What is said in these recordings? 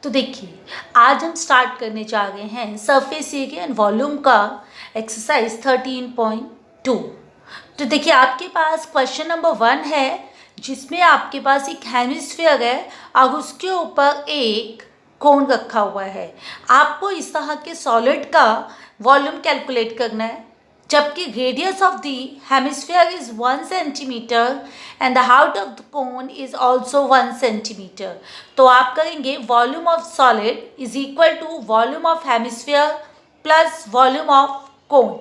तो देखिए, आज हम स्टार्ट करने जा रहे हैं सरफेस एरिया एंड वॉल्यूम का एक्सरसाइज 13.2। तो देखिए, आपके पास क्वेश्चन नंबर 1 है जिसमें आपके पास एक हेमिस्फीयर है और उसके ऊपर एक कोन रखा हुआ है। आपको इस तरह के सॉलिड का वॉल्यूम कैलकुलेट करना है, जबकि radius of the hemisphere is 1 centimetre and the height of the cone is also 1 centimetre. तो आप करेंगे volume of solid is equal to volume of hemisphere plus volume of cone.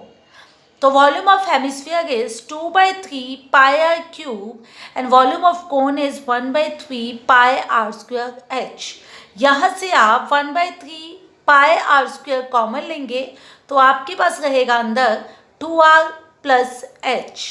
तो volume of hemisphere is 2/3 pi r cube and volume of cone is 1/3 pi r square h. यहाँ से आप 1/3 pi r square common लेंगे तो आपके पास रहेगा अंदर 2r plus H.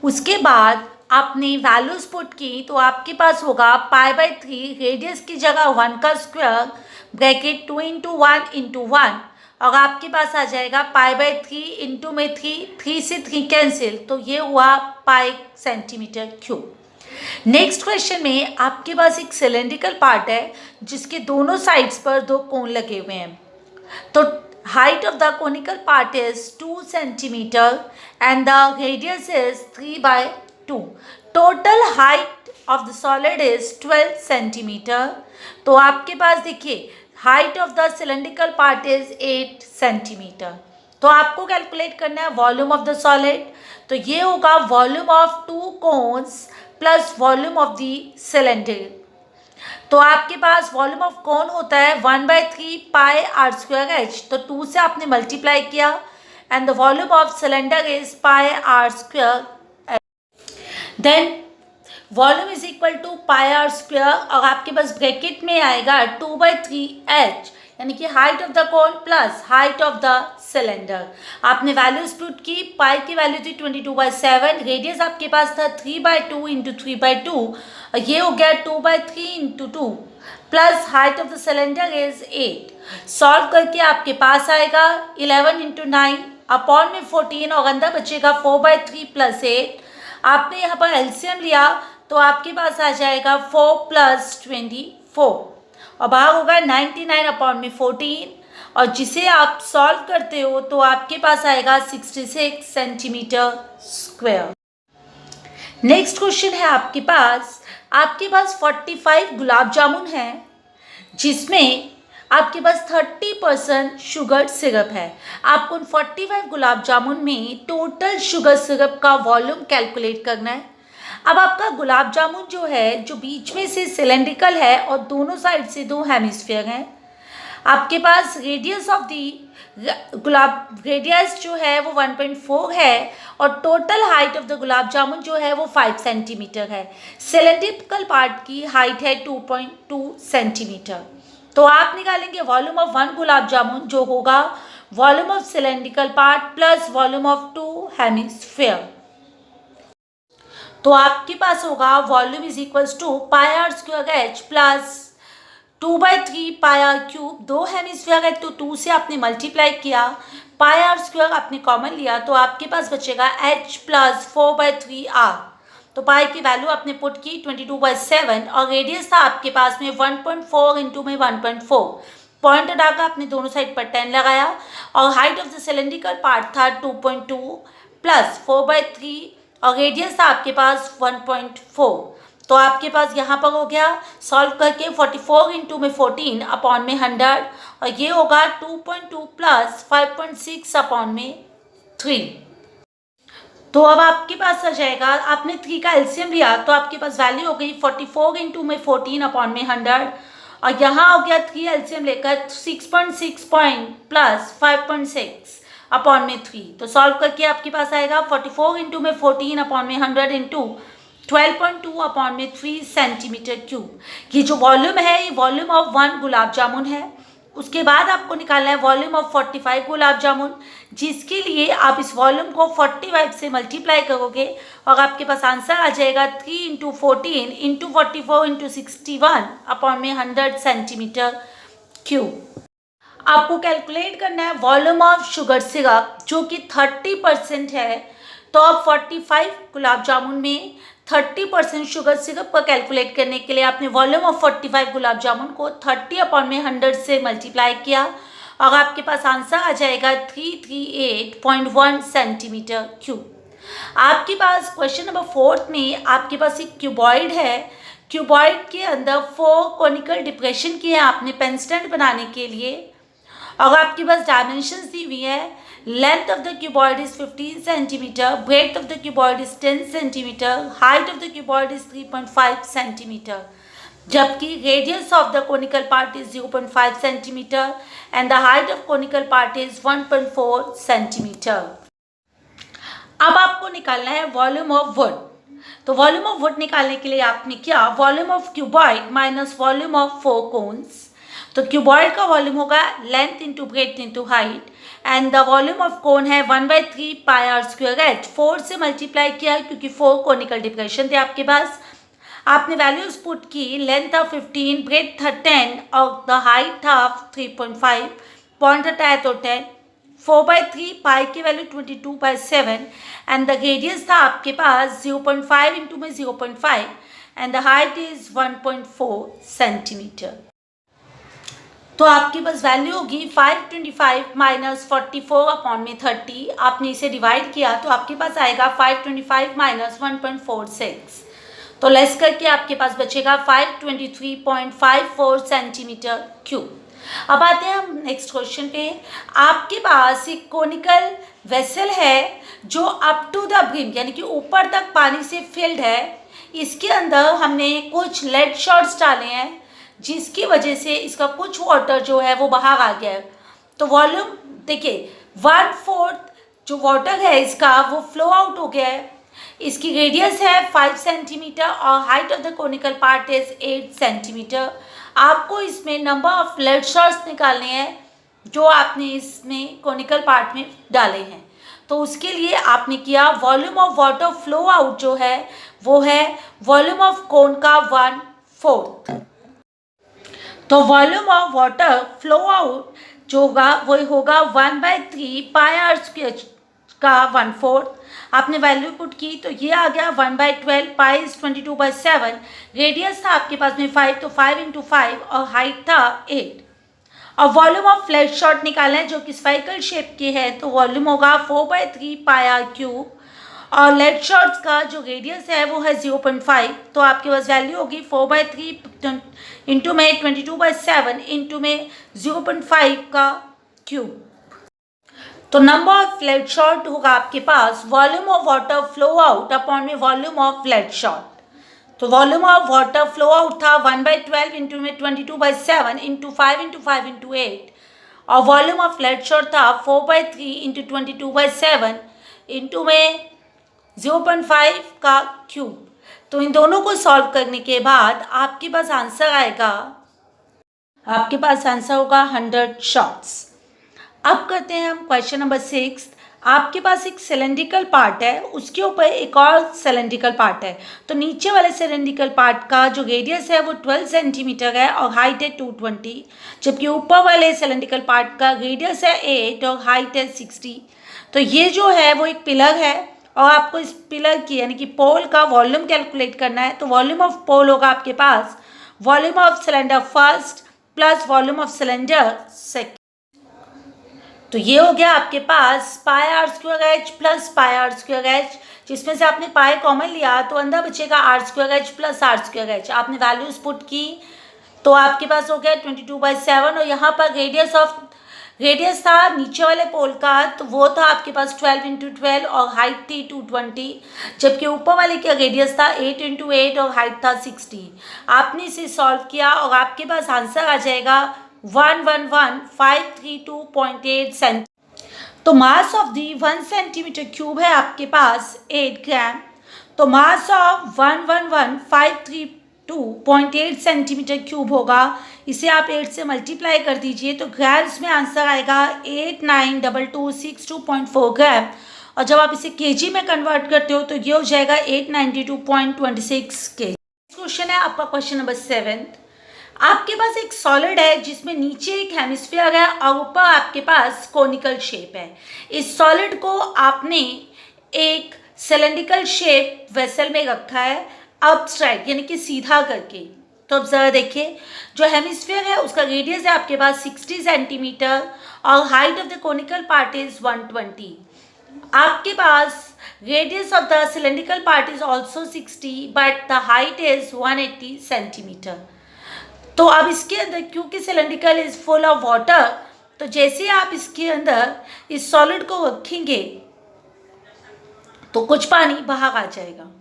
उसके बाद आपने वैल्यूज पुट की तो आपके पास होगा पाई/3 रेडियस की जगह 1 का स्क्वायर ब्रैकेट 2 × 1 × 1 और आपके पास आ जाएगा पाई/3 इंटू में 3 से 3 कैंसिल, तो ये हुआ पाई सेंटीमीटर क्यूब। नेक्स्ट क्वेश्चन में आपके पास एक सिलेंड्रिकल पार्ट है जिसके दोनों साइड्स पर 2 कोन लगे हुए हैं। तो height of the conical part is 2 centimetre and the radius is 3/2। Total height of the solid is 12 centimetre. तो आपके पास देखिए height of the cylindrical part is 8 centimetre. तो आपको कैलकुलेट करना है वॉल्यूम ऑफ द सॉलिड। तो ये होगा volume of 2 cones plus volume of the cylinder. तो आपके पास वॉल्यूम ऑफ कोन होता है 1/3 पाई आर स्क्वायर एच। तो 2 से आपने मल्टीप्लाई किया and the volume of cylinder is pi r square h. Then volume is equal to pi r square और आपके पास ब्रैकेट में आएगा 2/3 एच, यानी कि height of the cone plus height of the cylinder. आपने वैल्यूज पुट की, पाई की value थी 22/7, रेडियस आपके पास था 3/2 इंटू 3/2 और ये हो गया 2/3 into 2 plus height of the cylinder is 8। Solve करके आपके पास आएगा 11 इंटू 9 अपॉन में 14 और अंदर बचेगा 4/3 प्लस 8। आपने यहाँ पर एलसीएम लिया तो आपके पास आ जाएगा 4 + 24 और बाहर होगा 99 अपॉन में 14 और जिसे आप सॉल्व करते हो तो आपके पास आएगा 66 सेंटीमीटर स्क्वायर। नेक्स्ट क्वेश्चन है आपके पास 45 गुलाब जामुन है जिसमें आपके पास 30% शुगर सिरप है। आपको उन 45 गुलाब जामुन में टोटल शुगर सिरप का वॉल्यूम कैलकुलेट करना है। अब आपका गुलाब जामुन जो है, जो बीच में से सिलेंड्रिकल है और दोनों साइड से 2 हेमिस्फीयर हैं। आपके पास radius of the gulab radius जो है वो 1.4 है और total height of the gulab jamun जो है वो 5 सेंटीमीटर है। सिलेंड्रिकल पार्ट की हाइट है 2.2 सेंटीमीटर। तो आप निकालेंगे वॉल्यूम ऑफ 1 गुलाब जामुन जो होगा volume of cylindrical part plus volume of 2 hemisphere. तो आपके पास होगा volume is equals to pi r square h plus 2/3 pi r cube. 2 hemisphere है तो 2 से आपने मल्टीप्लाई किया, पाई आर स्क्वायर आपने कॉमन लिया तो आपके पास बचेगा एच प्लस 4/3 आर। तो पाई की वैल्यू आपने पुट की 22/7 और रेडियस था आपके पास में 1.4 इंटू में 1.4। पॉइंट हटाकर आपने दोनों साइड पर 10 लगाया और height of the cylindrical part था 2.2 प्लस 4/3 और रेडियस था आपके पास 1.4। तो आपके पास यहाँ पर हो गया सॉल्व करके 44 इंटू में 14 अपॉन में 100 और ये होगा 2.2 प्लस 5.6 अपॉन में 3। तो अब आपके पास आ जाएगा, आपने 3 का एलसीएम लिया तो आपके पास वैल्यू हो गई 44 इंटू में 14 अपॉन में 100 और यहाँ हो गया 3 एलसीएम लेकर 6.6 प्लस 5.6 अपॉन में 3। तो सॉल्व करके आपके पास आएगा 44 इंटू में 14 अपॉन में 100 इंटू 12.2 अपॉन में 3 सेंटीमीटर क्यूब। ये जो वॉल्यूम है ये वॉल्यूम ऑफ 1 गुलाब जामुन है। उसके बाद आपको निकालना है वॉल्यूम ऑफ 45 गुलाब जामुन, जिसके लिए आप इस वॉल्यूम को 45 से मल्टीप्लाई करोगे और आपके पास आंसर आ जाएगा 3 × 14 × 44 × 61 अपॉन में 100 सेंटीमीटर क्यूब। आपको कैलकुलेट करना है वॉल्यूम ऑफ शुगर सिरप जो कि 30% है। तो अब 45 गुलाब जामुन में 30% शुगर सिरप का कैलकुलेट करने के लिए आपने वॉल्यूम ऑफ 45 गुलाब जामुन को 30/100 से मल्टीप्लाई किया और आपके पास आंसर आ जाएगा 338.1 सेंटीमीटर क्यूब। आपके पास क्वेश्चन नंबर 4 में आपके पास एक क्यूबॉइड है। क्यूबॉइड के अंदर 4 कॉनिकल डिप्रेशन किए हैं आपने पेन स्टैंड बनाने के लिए और आपके पास डायमेंशंस दी हुई है। Length of the cuboid is 15 centimetre, breadth of the cuboid is 10 centimetre, height of the cuboid is 3.5 centimetre, जबकि radius of the conical part is 0.5 centimetre and the height of conical part is 1.4 centimetre. अब आपको निकालना है volume of wood. तो volume of wood निकालने के लिए आपने क्या, volume of cuboid minus volume of 4 cones. तो क्यूबॉइड का वॉल्यूम होगा length into breadth into height and the volume of कोन है 1/3 पाई आर स्क्वायर एच। 4 से मल्टीप्लाई किया क्योंकि 4 कोनिकल डिप्रेशन थे आपके पास। आपने वैल्यूज पुट की, लेंथ था 15, ब्रेथ था 10 और द हाइट था 3.5, पॉइंट हटाया तो 10, 4/3 पाई की वैल्यू 22/7 एंड द रेडियस था आपके पास 0.5 इंटू में 0.5 and the height is 1.4 centimetre. तो आपके पास वैल्यू होगी 525 माइनस 44/30। आपने इसे डिवाइड किया तो आपके पास आएगा 525 माइनस 1.46। तो लेस करके आपके पास बचेगा 523.54 सेंटीमीटर क्यूब। अब आते हैं हम नेक्स्ट क्वेश्चन पे। आपके पास एक कोनिकल वेसल है जो अप टू द ब्रिम यानी कि ऊपर तक पानी से फिल्ड है। इसके अंदर हमने कुछ लेड शॉट्स डाले हैं जिसकी वजह से इसका कुछ वाटर जो है वो बाहर आ गया है। तो वॉल्यूम देखिए 1/4 जो वाटर है इसका वो फ्लो आउट हो गया है। इसकी रेडियस है 5 सेंटीमीटर और height of the conical part is 8 centimetre. आपको इसमें नंबर ऑफ लेड शॉट्स निकालने हैं जो आपने इसमें कोनिकल पार्ट में डाले हैं। तो उसके लिए आपने किया volume of water flow out जो है वो है वॉल्यूम ऑफ कोन का 1/4। तो volume of water flow out जो होगा वो होगा 1/3 पाई आर स्क्वायर का 1/4। आपने वैल्यू पुट की तो ये आ गया 1/12, पाई इज 22/7, रेडियस था आपके पास में 5 तो 5 इंटू 5 और हाइट था 8। और वॉल्यूम ऑफ फ्लैट शॉट निकालना है जो कि स्फेरिकल शेप के है तो वॉल्यूम होगा 4/3 पाई आर क्यूब और लेड शॉट्स का जो रेडियस है वो है 0.5। तो आपके पास वैल्यू होगी 4/3 इंटू में 22/7 इंटू में 0.5 का क्यूब। तो नंबर ऑफ लेड शॉट होगा आपके पास volume of water flow out upon में वॉल्यूम ऑफ लेड शॉट। तो volume of water flow out था 1/12 इंटू में 22/7 इंटू 5 इंटू 5 इंटू 8 और वॉल्यूम ऑफ लेड शॉट था 4/3 इंटू 22/7 इंटू में 0.5 का क्यूब। तो इन दोनों को सॉल्व करने के बाद आपके पास आंसर आएगा, आपके पास आंसर होगा 100 शॉट्स। अब करते हैं हम क्वेश्चन नंबर 6। आपके पास एक सिलेंड्रिकल पार्ट है, उसके ऊपर एक और सिलेंड्रिकल पार्ट है। तो नीचे वाले सिलेंड्रिकल पार्ट का जो रेडियस है वो 12 सेंटीमीटर है और हाइट है 220, जबकि ऊपर वाले सिलेंड्रिकल पार्ट का रेडियस है 8 और हाइट है 60। तो ये जो है वो एक पिलर है और आपको इस पिलर की यानी कि पोल का वॉल्यूम कैलकुलेट करना है। तो वॉल्यूम ऑफ पोल होगा आपके पास volume of cylinder first plus volume of cylinder second. तो ये हो गया आपके पास pi r square h plus pi r square h, जिसमें से आपने पाई कॉमन लिया तो अंदर बचेगा r square h plus r square h. आपने वैल्यूज पुट की तो आपके पास हो गया 22/7 और यहाँ पर रेडियस था नीचे वाले पोल का तो वो था आपके पास 12 इंटू 12 और हाइट थी 220, जबकि ऊपर वाले का रेडियस था 8 इंटू 8 और हाइट था 60। आपने इसे सॉल्व किया और आपके पास आंसर आ जाएगा 111,532.8 सेंटीमीटर। तो mass of the 1 centimetre cube है आपके पास 8 ग्राम। तो मास ऑफ 111,532.8 सेंटीमीटर क्यूब होगा। इसे आप 8 से मल्टीप्लाई कर दीजिए तो ग्राम्स में आंसर आएगा 892262.4 ग्राम और जब आप इसे केजी में कन्वर्ट करते हो तो ये हो जाएगा 892.26 केजी। क्वेश्चन है आपका क्वेश्चन नंबर 7। आपके पास एक सॉलिड है जिसमें नीचे एक हेमिस्फीयर है और ऊपर आपके पास कोनिकल शेप है। इस सॉलिड को आपने एक सिलेंड्रिकल शेप वेसल में रखा है अपस्ट्राइट यानी कि सीधा करके। तो अब ज़रा देखिए, जो हेमिस्फीयर है उसका रेडियस है आपके पास 60 सेंटीमीटर और height of the conical part is 120। आपके पास radius of the cylindrical part is also 60 but the height is 180 centimetre. तो अब इसके अंदर क्योंकि cylindrical is full of water, तो जैसे आप इसके अंदर इस सॉलिड को रखेंगे तो कुछ पानी बाहर आ जाएगा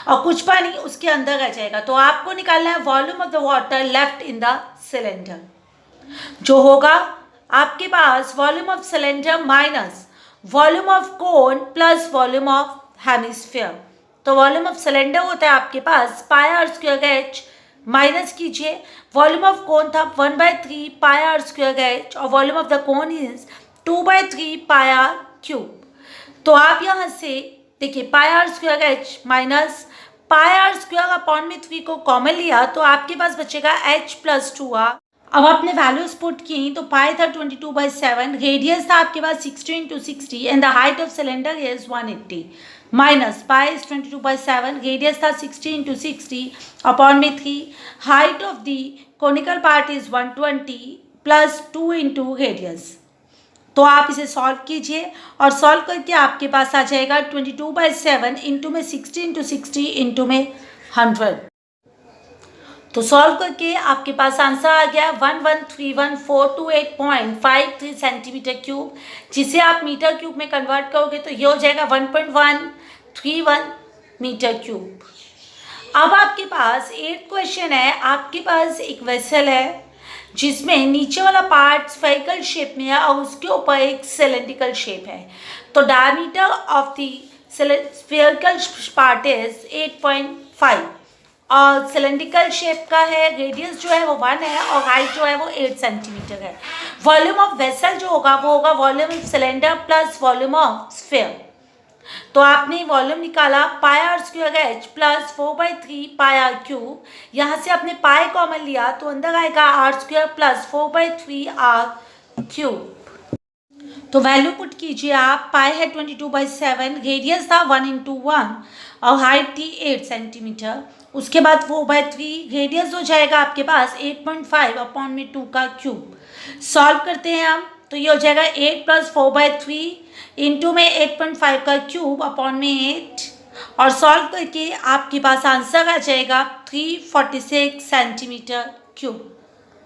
और कुछ पानी उसके अंदर रह जाएगा। तो आपको निकालना है volume of the water left in the cylinder, जो होगा आपके पास volume of cylinder minus volume of cone plus volume of hemisphere. तो वॉल्यूम ऑफ सिलेंडर होता है आपके पास pi r square h, minus कीजिए वॉल्यूम ऑफ कोन था 1/3 पाई आर स्क्वायर एच और volume of the cone is 2/3 pi r cube. तो आप यहाँ से देखिए pi r square h minus pi r square upon में 3 को कॉमन लिया तो आपके पास बचेगा एच प्लस 2r। अब आपने वैल्यूज पुट की तो पाई था 22/7, रेडियस था आपके पास 60 × 60 and the height of cylinder is 180 minus pi is 22/7, radius था 60 × 60 अपॉन में 3, height of the conical part is 120 plus 2 × radius. तो आप इसे सॉल्व कीजिए और सॉल्व करके आपके पास आ जाएगा 22/7 इंटू में 60 × 60 इंटू में 100। तो सॉल्व करके आपके पास आंसर आ गया 1131,428.53 सेंटीमीटर क्यूब, जिसे आप मीटर क्यूब में कन्वर्ट करोगे तो ये हो जाएगा 1.131 मीटर क्यूब। अब आपके पास 8th क्वेश्चन है। आपके पास एक वेसल है जिसमें नीचे वाला पार्ट स्फेरिकल शेप में है और उसके ऊपर एक सिलेंड्रिकल शेप है। तो diameter of the spherical part is 8.5 और सिलेंड्रिकल शेप का है, रेडियस जो है वो 1 है और हाइट जो है वो 8 सेंटीमीटर है। वॉल्यूम ऑफ वेसल जो होगा वो होगा volume of cylinder plus volume of sphere. तो आपने वॉल्यूम निकाला pi r square h plus 4/3 pi r cube, यहाँ से आपने पाई कॉमन लिया तो अंदर आएगा r square plus 4/3 r cube. तो वैल्यू पुट कीजिए आप, पाई है 22/7, रेडियस था 1 × 1 और हाइट थी 8 सेंटीमीटर। उसके बाद 4/3 रेडियस हो जाएगा आपके पास 8.5 अपॉन में 2 का क्यूब। सॉल्व करते हैं हम तो ये हो जाएगा 8 + 4/3 इंटू में 8.5 का क्यूब अपॉन में 8 और सॉल्व करके आपके पास आंसर आ जाएगा 346 सेंटीमीटर क्यूब।